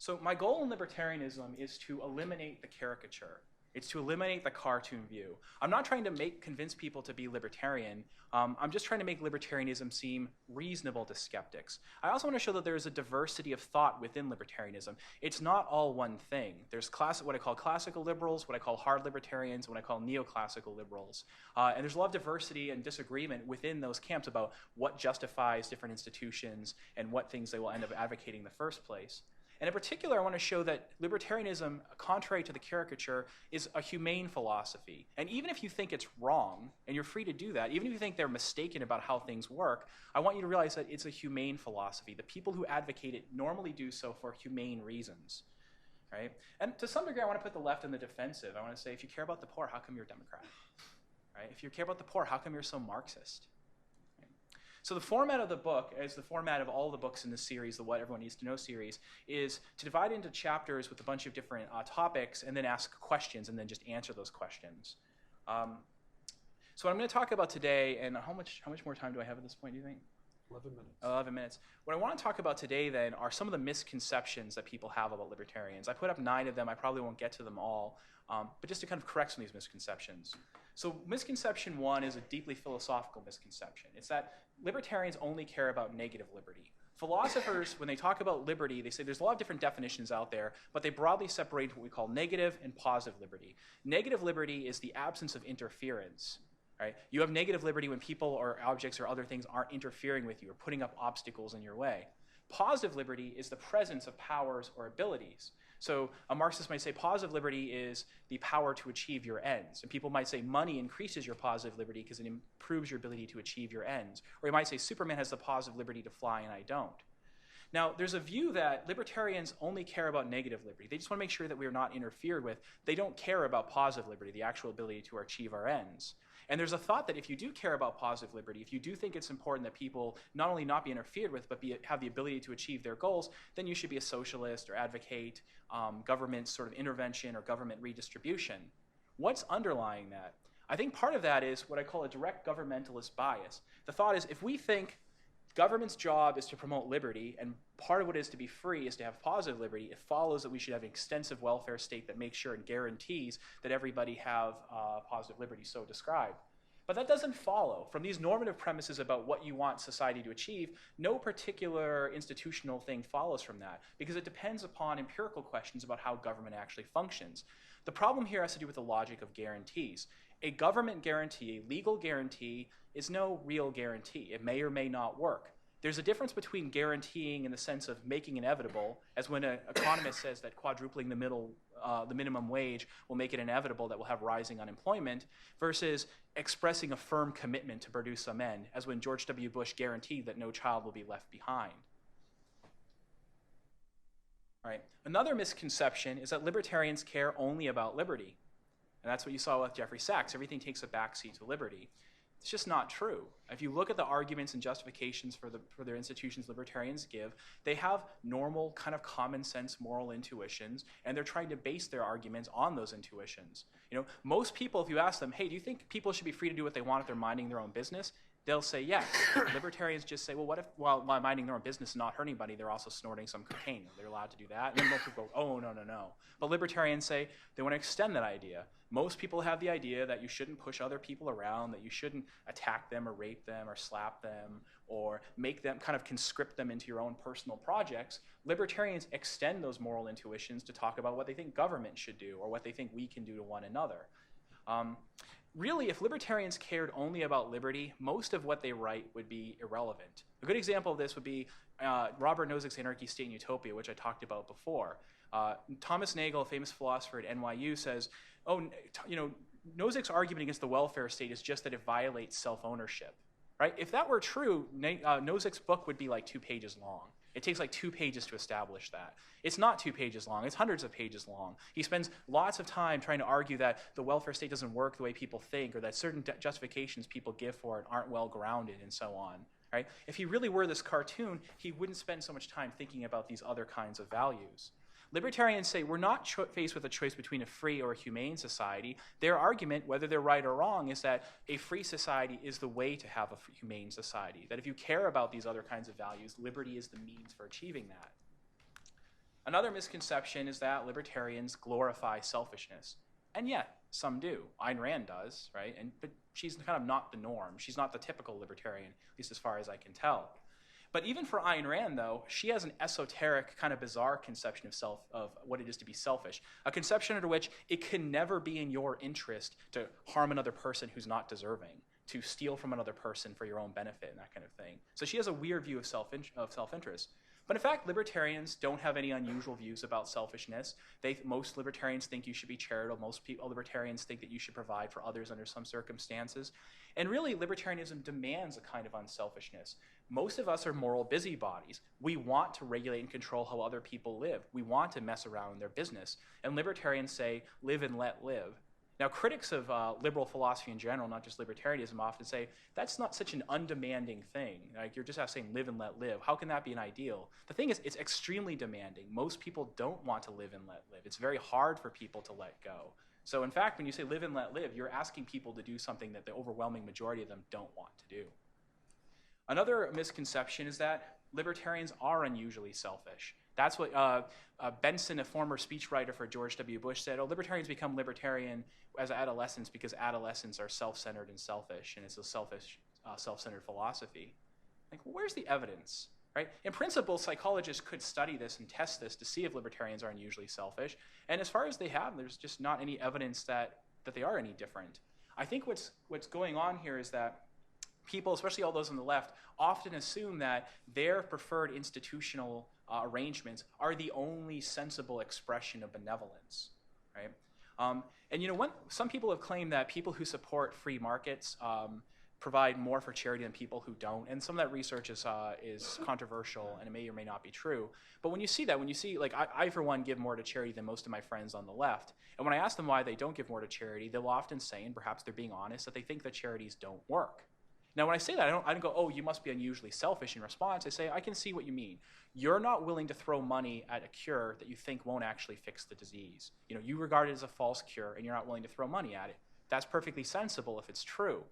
So my goal in libertarianism is to eliminate the caricature. It's to eliminate the cartoon view. I'm not trying to convince people to be libertarian. I'm just trying to make libertarianism seem reasonable to skeptics. I also want to show that there is a diversity of thought within libertarianism. It's not all one thing. There's what I call classical liberals, what I call hard libertarians, what I call neoclassical liberals. And there's a lot of diversity and disagreement within those camps about what justifies different institutions and what things they will end up advocating in the first place. And in particular, I want to show that libertarianism, contrary to the caricature, is a humane philosophy. And even if you think it's wrong, and you're free to do that, even if you think they're mistaken about how things work, I want you to realize that it's a humane philosophy. The people who advocate it normally do so for humane reasons. Right? And to some degree, I want to put the left in the defensive. I want to say, if you care about the poor, how come you're a Democrat? Right? If you care about the poor, how come you're so Marxist? So the format of the book, as the format of all the books in this series, the What Everyone Needs to Know series, is to divide into chapters with a bunch of different topics and then ask questions and then just answer those questions. So what I'm going to talk about today, and how much more time do I have at this point, do you think? 11 minutes. 11 minutes. What I want to talk about today, then, are some of the misconceptions that people have about libertarians. I put up 9 of them. I probably won't get to them all, but just to kind of correct some of these misconceptions. So misconception 1 is a deeply philosophical misconception. It's that libertarians only care about negative liberty. Philosophers, when they talk about liberty, they say there's a lot of different definitions out there, but they broadly separate what we call negative and positive liberty. Negative liberty is the absence of interference. Right? You have negative liberty when people or objects or other things aren't interfering with you or putting up obstacles in your way. Positive liberty is the presence of powers or abilities. So a Marxist might say positive liberty is the power to achieve your ends. And people might say money increases your positive liberty because it improves your ability to achieve your ends. Or you might say Superman has the positive liberty to fly and I don't. Now, there's a view that libertarians only care about negative liberty. They just want to make sure that we are not interfered with. They don't care about positive liberty, the actual ability to achieve our ends. And there's a thought that if you do care about positive liberty, if you do think it's important that people not only not be interfered with, but have the ability to achieve their goals, then you should be a socialist or advocate government sort of intervention or government redistribution. What's underlying that? I think part of that is what I call a direct governmentalist bias. The thought is if we think government's job is to promote liberty, and part of what it is to be free is to have positive liberty, it follows that we should have an extensive welfare state that makes sure and guarantees that everybody have positive liberty so described. But that doesn't follow. From these normative premises about what you want society to achieve, no particular institutional thing follows from that, because it depends upon empirical questions about how government actually functions. The problem here has to do with the logic of guarantees. A government guarantee, a legal guarantee, is no real guarantee. It may or may not work. There's a difference between guaranteeing in the sense of making inevitable, as when an economist says that quadrupling the minimum wage will make it inevitable that we'll have rising unemployment, versus expressing a firm commitment to produce some end, as when George W. Bush guaranteed that no child will be left behind. All right. Another misconception is that libertarians care only about liberty. And that's what you saw with Jeffrey Sachs. Everything takes a backseat to liberty. It's just not true. If you look at the arguments and justifications for their institutions libertarians give, they have normal kind of common sense moral intuitions, and they're trying to base their arguments on those intuitions. You know, most people, if you ask them, hey, do you think people should be free to do what they want if they're minding their own business? They'll say yes. Libertarians just say, well, what if while minding their own business and not hurting anybody, they're also snorting some cocaine? They're allowed to do that? And then most people go, oh, no, no, no. But libertarians say they want to extend that idea. Most people have the idea that you shouldn't push other people around, that you shouldn't attack them or rape them or slap them or make them kind of conscript them into your own personal projects. Libertarians extend those moral intuitions to talk about what they think government should do or what they think we can do to one another. Really, if libertarians cared only about liberty, most of what they write would be irrelevant. A good example of this would be Robert Nozick's Anarchy, State, and Utopia, which I talked about before. Thomas Nagel, a famous philosopher at NYU, says, Nozick's argument against the welfare state is just that it violates self-ownership. Right? If that were true, Nozick's book would be like 2 pages long. It takes like 2 pages to establish that. It's not 2 pages long. It's hundreds of pages long. He spends lots of time trying to argue that the welfare state doesn't work the way people think or that certain justifications people give for it aren't well grounded and so on. Right? If he really were this cartoon, he wouldn't spend so much time thinking about these other kinds of values. Libertarians say we're not faced with a choice between a free or a humane society. Their argument, whether they're right or wrong, is that a free society is the way to have a humane society. That if you care about these other kinds of values, liberty is the means for achieving that. Another misconception is that libertarians glorify selfishness. And yet, some do. Ayn Rand does, right? But she's kind of not the norm. She's not the typical libertarian, at least as far as I can tell. But even for Ayn Rand, though, she has an esoteric, kind of bizarre conception of what it is to be selfish, a conception under which it can never be in your interest to harm another person who's not deserving, to steal from another person for your own benefit and that kind of thing. So she has a weird view of self-interest. But in fact, libertarians don't have any unusual views about selfishness. Most libertarians think you should be charitable. Most libertarians think that you should provide for others under some circumstances. And really, libertarianism demands a kind of unselfishness. Most of us are moral busybodies. We want to regulate and control how other people live. We want to mess around in their business. And libertarians say, live and let live. Now, critics of liberal philosophy in general, not just libertarianism, often say, that's not such an undemanding thing. Like, you're just saying live and let live. How can that be an ideal? The thing is, it's extremely demanding. Most people don't want to live and let live. It's very hard for people to let go. So in fact, when you say live and let live, you're asking people to do something that the overwhelming majority of them don't want to do. Another misconception is that libertarians are unusually selfish. That's what Benson, a former speechwriter for George W. Bush, said, libertarians become libertarian as adolescents because adolescents are self-centered and selfish, and it's a selfish, self-centered philosophy. Like, well, where's the evidence, right? In principle, psychologists could study this and test this to see if libertarians are unusually selfish, and as far as they have, there's just not any evidence that they are any different. I think what's going on here is that people, especially all those on the left, often assume that their preferred institutional arrangements are the only sensible expression of benevolence, right? And some people have claimed that people who support free markets provide more for charity than people who don't, and some of that research is controversial, and it may or may not be true. But when you see that, like, I for one give more to charity than most of my friends on the left, and when I ask them why they don't give more to charity, they'll often say, and perhaps they're being honest, that they think that charities don't work. Now, when I say that, I don't go, oh, you must be unusually selfish in response. I say, I can see what you mean. You're not willing to throw money at a cure that you think won't actually fix the disease. You regard it as a false cure, and you're not willing to throw money at it. That's perfectly sensible if it's true.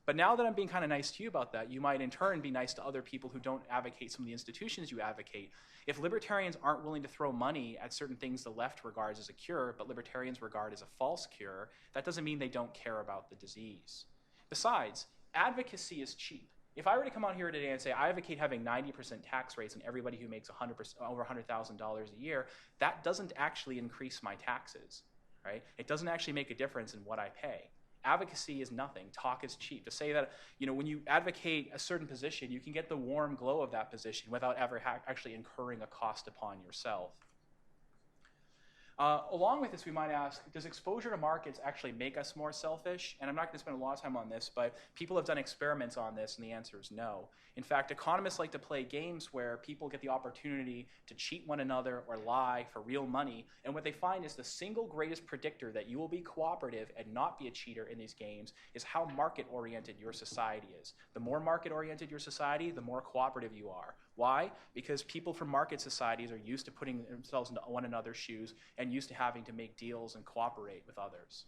But now that I'm being kind of nice to you about that, you might in turn be nice to other people who don't advocate some of the institutions you advocate. If libertarians aren't willing to throw money at certain things the left regards as a cure, but libertarians regard as a false cure, that doesn't mean they don't care about the disease. Besides, advocacy is cheap. If I were to come out here today and say, I advocate having 90% tax rates on everybody who makes over $100,000 a year, that doesn't actually increase my taxes, right? It doesn't actually make a difference in what I pay. Advocacy is nothing. Talk is cheap. To say that, when you advocate a certain position, you can get the warm glow of that position without ever actually incurring a cost upon yourself. Along with this, we might ask, does exposure to markets actually make us more selfish? And I'm not going to spend a lot of time on this, but people have done experiments on this, and the answer is no. In fact, economists like to play games where people get the opportunity to cheat one another or lie for real money, and what they find is the single greatest predictor that you will be cooperative and not be a cheater in these games is how market-oriented your society is. The more market-oriented your society, the more cooperative you are. Why? Because people from market societies are used to putting themselves into one another's shoes and used to having to make deals and cooperate with others.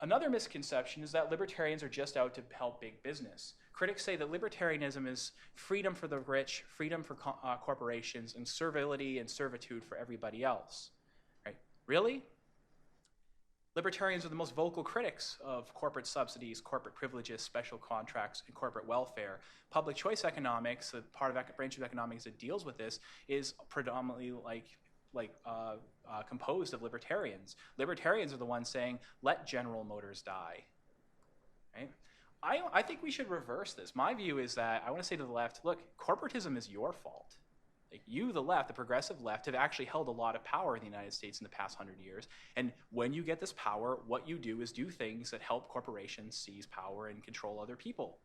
Another misconception is that libertarians are just out to help big business. Critics say that libertarianism is freedom for the rich, freedom for corporations, and servility and servitude for everybody else. Right? Really? Libertarians are the most vocal critics of corporate subsidies, corporate privileges, special contracts, and corporate welfare. Public choice economics, the part of branch of economics that deals with this, is predominantly composed of libertarians. Libertarians are the ones saying, let General Motors die. Right? I think we should reverse this. My view is that I want to say to the left, look, corporatism is your fault. Like, you, the left, the progressive left, have actually held a lot of power in the United States in the past 100 years. And when you get this power, what you do is do things that help corporations seize power and control other people.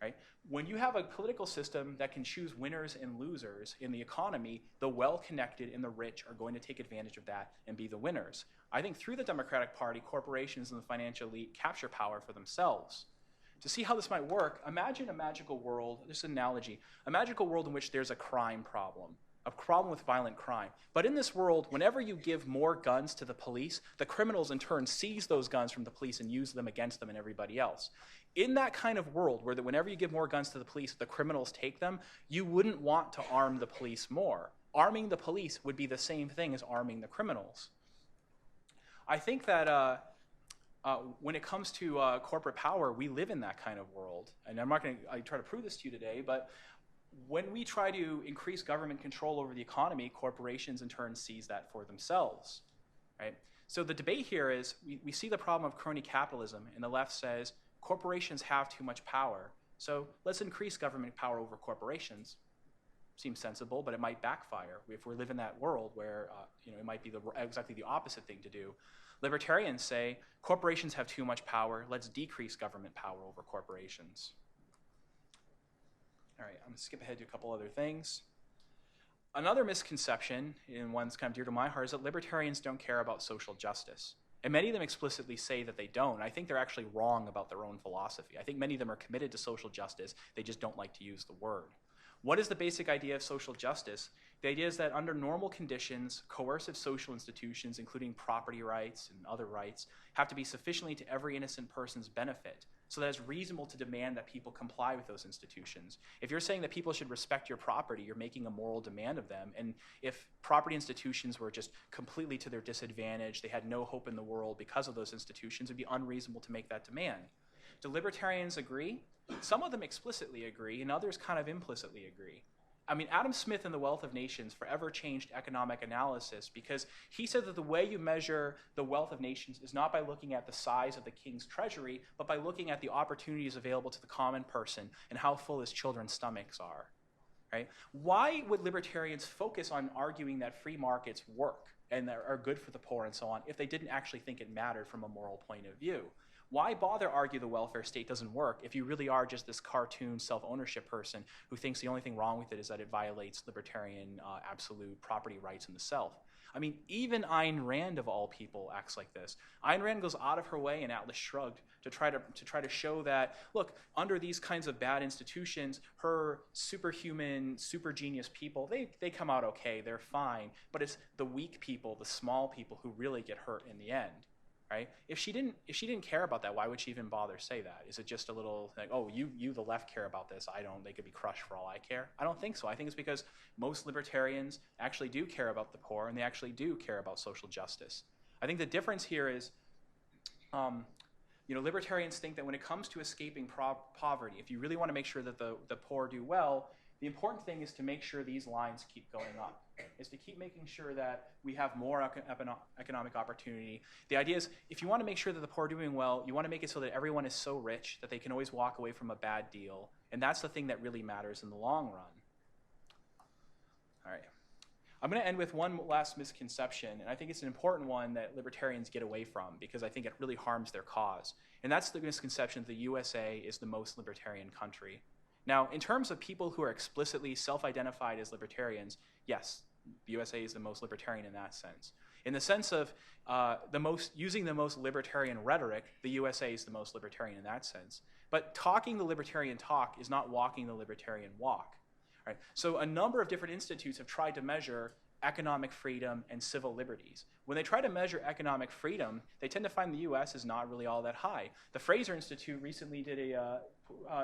Right? When you have a political system that can choose winners and losers in the economy, the well-connected and the rich are going to take advantage of that and be the winners. I think through the Democratic Party, corporations and the financial elite capture power for themselves. To see how this might work, imagine a magical world, this is an analogy, a magical world in which there's a crime problem, a problem with violent crime. But in this world, whenever you give more guns to the police, the criminals in turn seize those guns from the police and use them against them and everybody else. In that kind of world whenever you give more guns to the police, the criminals take them, you wouldn't want to arm the police more. arming the police would be the same thing as arming the criminals. I think that when it comes to corporate power, we live in that kind of world. And I'm not going to try to prove this to you today, but when we try to increase government control over the economy, corporations in turn seize that for themselves, right? So the debate here is we see the problem of crony capitalism, and the left says corporations have too much power, so let's increase government power over corporations. Seems sensible, but it might backfire if we live in that world where it might be exactly the opposite thing to do. Libertarians say corporations have too much power, let's decrease government power over corporations. All right, I'm going to skip ahead to a couple other things. Another misconception, and one that's kind of dear to my heart, is that libertarians don't care about social justice. And many of them explicitly say that they don't. I think they're actually wrong about their own philosophy. I think many of them are committed to social justice, they just don't like to use the word. What is the basic idea of social justice? The idea is that under normal conditions, coercive social institutions, including property rights and other rights, have to be sufficiently to every innocent person's benefit, so that it's reasonable to demand that people comply with those institutions. If you're saying that people should respect your property, you're making a moral demand of them. And if property institutions were just completely to their disadvantage, they had no hope in the world because of those institutions, it would be unreasonable to make that demand. Do libertarians agree? Some of them explicitly agree, and others kind of implicitly agree. I mean, Adam Smith in The Wealth of Nations forever changed economic analysis because he said that the way you measure the wealth of nations is not by looking at the size of the king's treasury, but by looking at the opportunities available to the common person and how full his children's stomachs are. Right? Why would libertarians focus on arguing that free markets work and are good for the poor and so on if they didn't actually think it mattered from a moral point of view? Why bother argue the welfare state doesn't work if you really are just this cartoon self-ownership person who thinks the only thing wrong with it is that it violates libertarian absolute property rights in the self? I mean, even Ayn Rand of all people acts like this. Ayn Rand goes out of her way in Atlas Shrugged to try to show that, look, under these kinds of bad institutions, her superhuman, super genius people, they come out okay, they're fine, but it's the weak people, the small people who really get hurt in the end. Right? If she didn't care about that, why would she even bother say that? Is it just a little like, oh, you the left care about this, I don't, they could be crushed for all I care? I don't think so. I think it's because most libertarians actually do care about the poor, and they actually do care about social justice. I think the difference here is, libertarians think that when it comes to escaping poverty, if you really want to make sure that the poor do well, the important thing is to make sure these lines keep going up, is to keep making sure that we have more economic opportunity. The idea is, if you want to make sure that the poor are doing well, you want to make it so that everyone is so rich that they can always walk away from a bad deal. And that's the thing that really matters in the long run. All right. I'm going to end with one last misconception, and I think it's an important one that libertarians get away from because I think it really harms their cause. And that's the misconception that the USA is the most libertarian country. Now, in terms of people who are explicitly self-identified as libertarians, yes, the USA is the most libertarian in that sense. In the sense of using the most libertarian rhetoric, the USA is the most libertarian in that sense. But talking the libertarian talk is not walking the libertarian walk. Right? So a number of different institutes have tried to measure economic freedom and civil liberties. When they try to measure economic freedom, they tend to find the US is not really all that high. The Fraser Institute recently did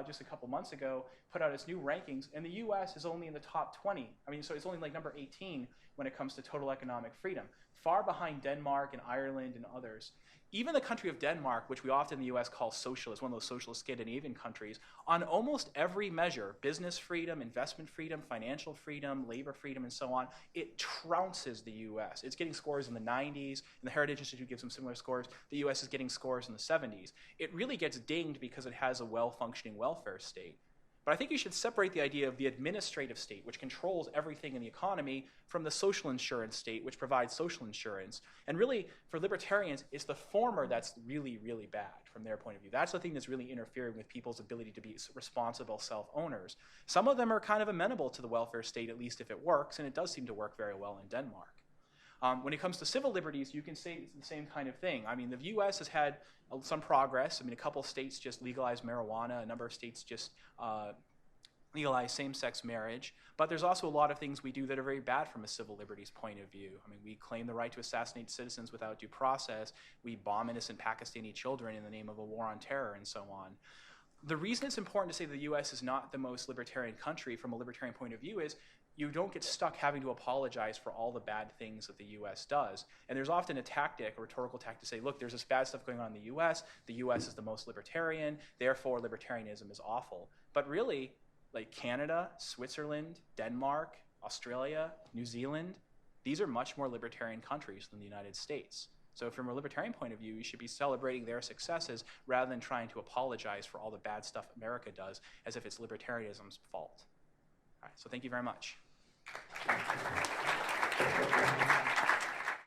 just a couple months ago, put out its new rankings, and the US is only in the top 20. I mean, so it's only like number 18 when it comes to total economic freedom, far behind Denmark and Ireland and others. Even the country of Denmark, which we often in the US call socialist, one of those socialist Scandinavian countries, on almost every measure, business freedom, investment freedom, financial freedom, labor freedom, and so on, it trounces the US. It's getting scores in the 90s, and the Heritage Institute gives them similar scores. The US is getting scores in the 70s. It really gets dinged because it has a well-functioning welfare state. But I think you should separate the idea of the administrative state, which controls everything in the economy, from the social insurance state, which provides social insurance. And really, for libertarians, it's the former that's really, really bad from their point of view. That's the thing that's really interfering with people's ability to be responsible self-owners. Some of them are kind of amenable to the welfare state, at least if it works, and it does seem to work very well in Denmark. When it comes to civil liberties, you can say it's the same kind of thing. I mean, the US has had some progress. I mean, a couple states just legalized marijuana. A number of states just legalize same-sex marriage. But there's also a lot of things we do that are very bad from a civil liberties point of view. I mean, we claim the right to assassinate citizens without due process. We bomb innocent Pakistani children in the name of a war on terror and so on. The reason it's important to say the US is not the most libertarian country from a libertarian point of view is you don't get stuck having to apologize for all the bad things that the U.S. does. And there's often a tactic, a rhetorical tactic, to say, look, there's this bad stuff going on in the U.S. The U.S. is the most libertarian, therefore libertarianism is awful. But really, like Canada, Switzerland, Denmark, Australia, New Zealand, these are much more libertarian countries than the United States. So from a libertarian point of view, you should be celebrating their successes rather than trying to apologize for all the bad stuff America does as if it's libertarianism's fault. All right, so thank you very much.